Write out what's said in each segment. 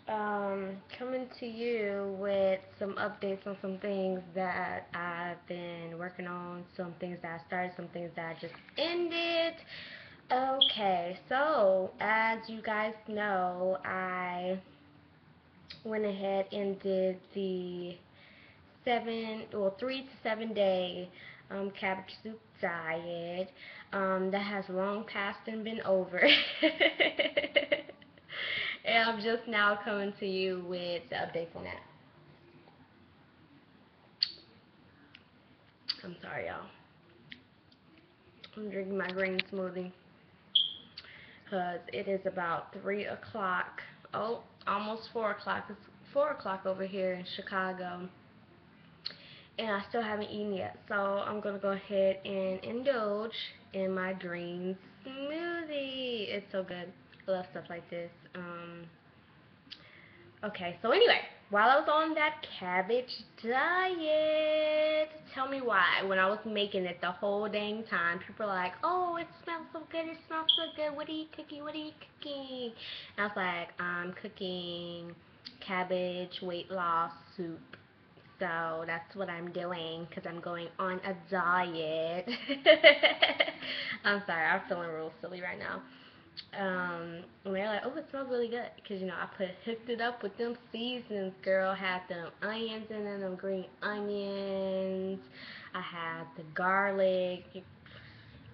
Coming to you with some updates on some things that I've been working on, some things that I started, some things that I just ended. Okay, so as you guys know, I went ahead and did the 3 to 7 day cabbage soup diet. That has long passed and been over. And I'm just now coming to you with the updates on that. I'm sorry, y'all. I'm drinking my green smoothie because it is about 3 o'clock. Oh, almost 4 o'clock. It's 4 o'clock over here in Chicago. And I still haven't eaten yet. So I'm going to go ahead and indulge in my green smoothie. It's so good. I love stuff like this. Okay, so anyway, while I was on that cabbage diet, tell me why. When I was making it the whole dang time, people were like, oh, it smells so good, it smells so good. What are you cooking? What are you cooking? And I was like, I'm cooking cabbage weight loss soup. So that's what I'm doing because I'm going on a diet. I'm sorry, I'm feeling real silly right now. And they're like, oh, it smells really good. Because, I hooked it up with them seasons, girl. Had them onions in them green onions. I had the garlic.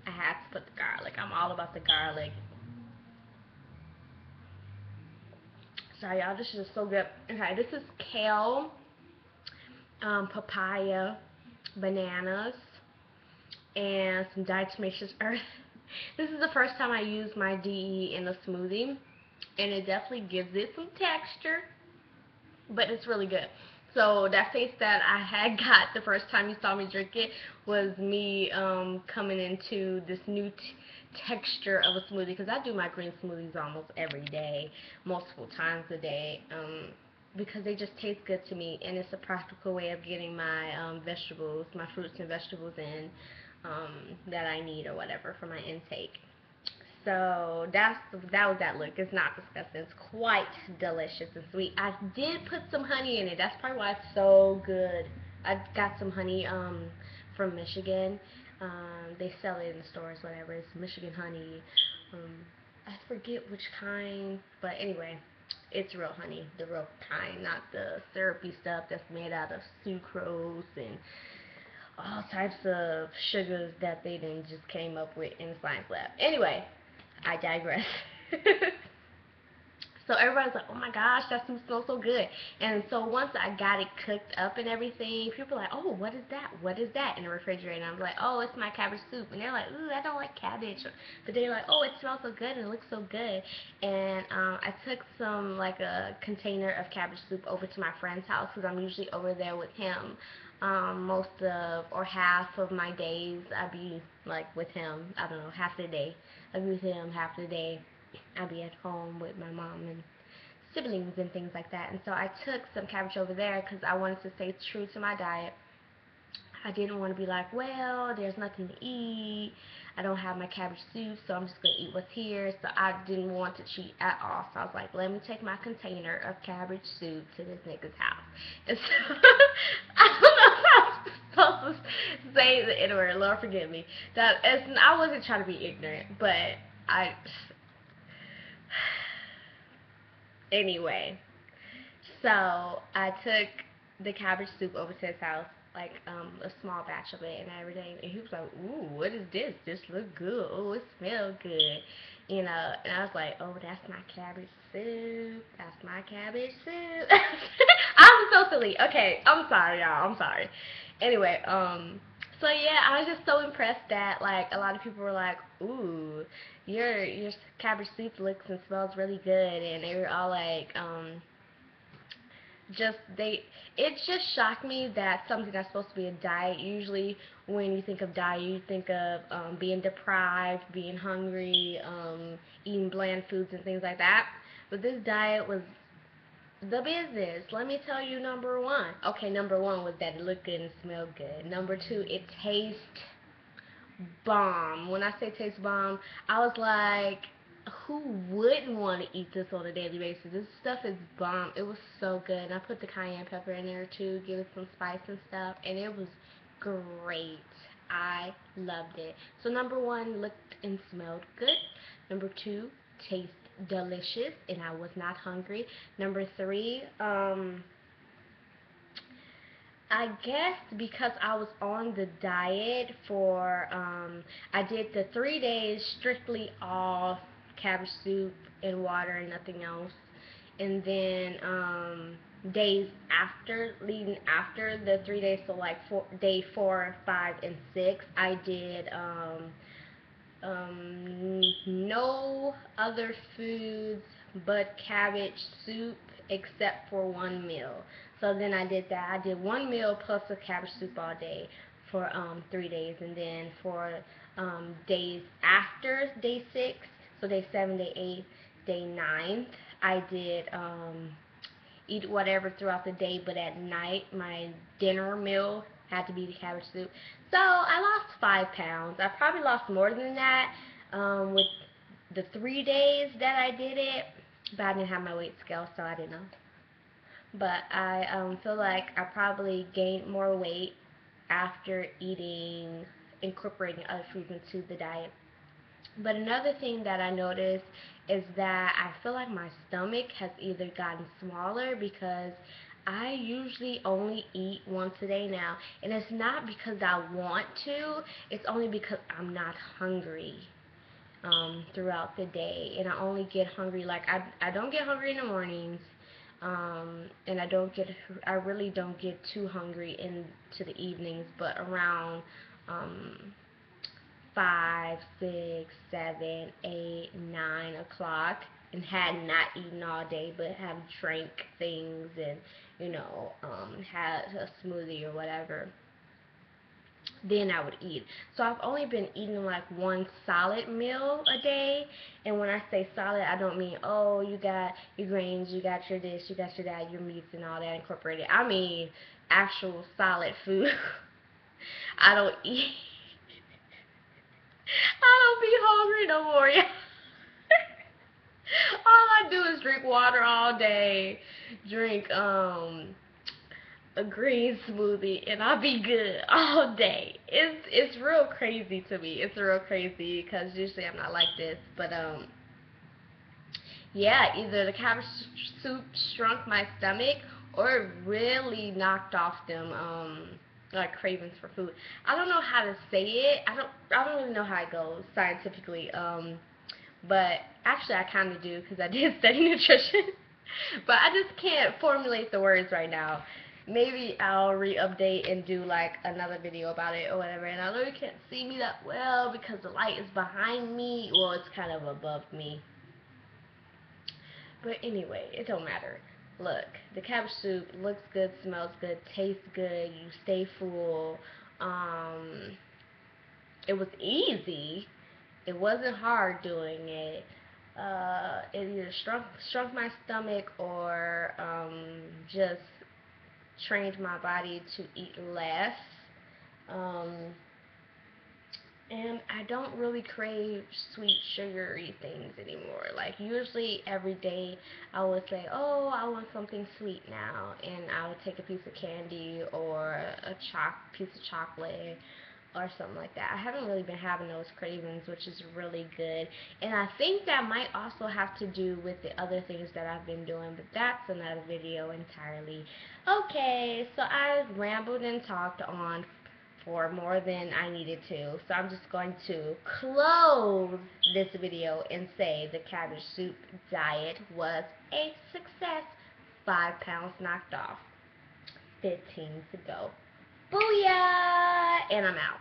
I had to put the garlic. I'm all about the garlic. Sorry, y'all, this is just so good. Okay, this is kale, papaya, bananas, and some diatomaceous earth. This is the first time I use my DE in a smoothie, and it definitely gives it some texture, but it's really good. So that taste that I had got the first time you saw me drink it was me coming into this new texture of a smoothie, because I do my green smoothies almost every day, multiple times a day, because they just taste good to me, and it's a practical way of getting my vegetables, my fruits and vegetables in that I need or whatever for my intake. So that was that look. It's not disgusting. It's quite delicious and sweet. I did put some honey in it. That's probably why it's so good. I got some honey from Michigan. They sell it in the stores, whatever. It's Michigan honey. I forget which kind, but anyway, it's real honey, the real kind, not the syrupy stuff that's made out of sucrose and all types of sugars that they then just came up with in the science lab. Anyway, I digress. So everybody's like, oh my gosh, that soup smells so good. And so once I got it cooked up and everything, people were like, oh, what is that? What is that in the refrigerator? And I was like, oh, it's my cabbage soup. And they're like, ooh, I don't like cabbage. But they're like, oh, it smells so good and it looks so good. And I took some, like a container of cabbage soup over to my friend's house because I'm usually over there with him. Most of or half of my days I be like with him. I don't know, half the day I be with him, half the day I'll be at home with my mom and siblings and things like that. And so I took some cabbage over there because I wanted to stay true to my diet. I didn't want to be like, well, there's nothing to eat. I don't have my cabbage soup, so I'm just going to eat what's here. So I didn't want to cheat at all. So I was like, let me take my container of cabbage soup to this nigga's house. And so, I don't know if I'm supposed to say the N word. Lord forgive me. I wasn't trying to be ignorant, but I anyway, so I took the cabbage soup over to his house, like a small batch of it and everything, and he was like, "Ooh, what is this? This look good. Oh, it smells good." And I was like, "Oh, that's my cabbage soup. That's my cabbage soup." I'm so silly. Okay, I'm sorry, y'all. I'm sorry. Anyway, so yeah, I was just so impressed that like a lot of people were like, "Ooh, your cabbage soup looks and smells really good," and they were all like, just they it just shocked me that something that's supposed to be a diet, usually when you think of diet you think of being deprived, being hungry, eating bland foods and things like that, but this diet was the business. Let me tell you, number one, okay, number one was that it looked good and smelled good. Number two, it tastes bomb. When I say taste bomb, I was like, who wouldn't want to eat this on a daily basis? This stuff is bomb. It was so good. And I put the cayenne pepper in there too, give it some spice and stuff, and it was great. I loved it. So number one, looked and smelled good. Number two, taste delicious, and I was not hungry. Number three, I guess because I was on the diet for, I did the 3 days strictly off cabbage soup and water and nothing else. And then, days after, leading after the 3 days, so like day 4, 5, and 6, I did, no other foods but cabbage soup except for one meal. So then I did that. I did one meal plus a cabbage soup all day for 3 days, and then for days after day 6, so day 7, day 8, day 9, I did eat whatever throughout the day, but at night my dinner meal had to be the cabbage soup. So I lost 5 pounds. I probably lost more than that with the 3 days that I did it, but I didn't have my weight scale, so I didn't know. But I feel like I probably gained more weight after incorporating other foods into the diet. But another thing that I noticed is that I feel like my stomach has either gotten smaller, because I usually only eat once a day now, and it's not because I want to, it's only because I'm not hungry throughout the day, and I only get hungry, like I don't get hungry in the mornings, and I really don't get too hungry into the evenings, but around 5, 6, 7, 8, 9 o'clock, and had not eaten all day, but have drank things and, had a smoothie or whatever, then I would eat. So I've only been eating like one solid meal a day, and when I say solid, I don't mean, oh, you got your grains, you got your this, you got your that, your meats and all that incorporated. I mean actual solid food. I don't eat. I don't be hungry no more, yeah. All I do is drink water all day, drink a green smoothie, and I'll be good all day. It's real crazy to me. It's real crazy because usually I'm not like this, but yeah, either the cabbage soup shrunk my stomach or it really knocked off them like cravings for food. I don't know how to say it. I don't really know how it goes scientifically. But actually I kind of do, because I did study nutrition. But I just can't formulate the words right now. Maybe I'll re-update and do like another video about it or whatever. And I know you can't see me that well because the light is behind me. Well, it's kind of above me. But anyway, it don't matter. Look, the cabbage soup looks good, smells good, tastes good. You stay full. It was easy. It wasn't hard doing it. It either shrunk my stomach or just trained my body to eat less. And I don't really crave sweet, sugary things anymore. Like, usually every day I would say, oh, I want something sweet now. And I would take a piece of candy or a piece of chocolate or something like that. I haven't really been having those cravings, which is really good. And I think that might also have to do with the other things that I've been doing, but that's another video entirely. Okay, so I rambled and talked on for more than I needed to, so I'm just going to close this video and say the cabbage soup diet was a success. 5 pounds knocked off, 15 to go. Booyah! And I'm out.